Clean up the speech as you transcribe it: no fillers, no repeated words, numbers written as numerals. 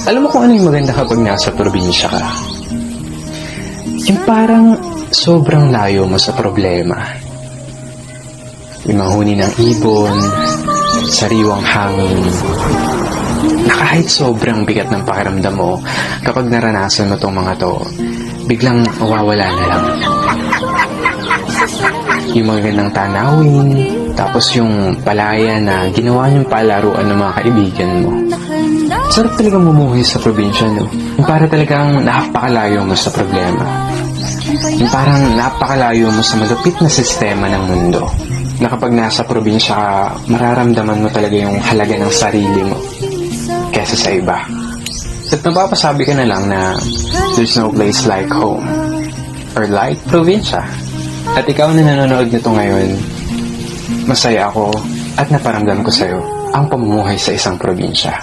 Alam mo kung ano yung maganda kapag nasa probinsya ka? Yung parang sobrang layo mo sa problema. Yung mahuni ng ibon, sariwang hangin, na kahit sobrang bigat ng pakiramdam mo, kapag naranasan mo tong mga to, biglang mawawala na lang. Yung magandang tanawin, tapos yung palaya na ginawa niyong palaruan ng mga kaibigan mo. Sarap talagang bumuhay sa probinsya, no? Yung para talagang napakalayo mo sa problema. Yung parang napakalayo mo sa malupit na sistema ng mundo. Na kapag nasa probinsya ka, mararamdaman mo talaga yung halaga ng sarili mo kesa sa iba. At napapasabi ka na lang na there's no place like home or like probinsya. At ikaw na nanonood nito ngayon, masaya ako at naparamdam ko sa'yo ang pamumuhay sa isang probinsya.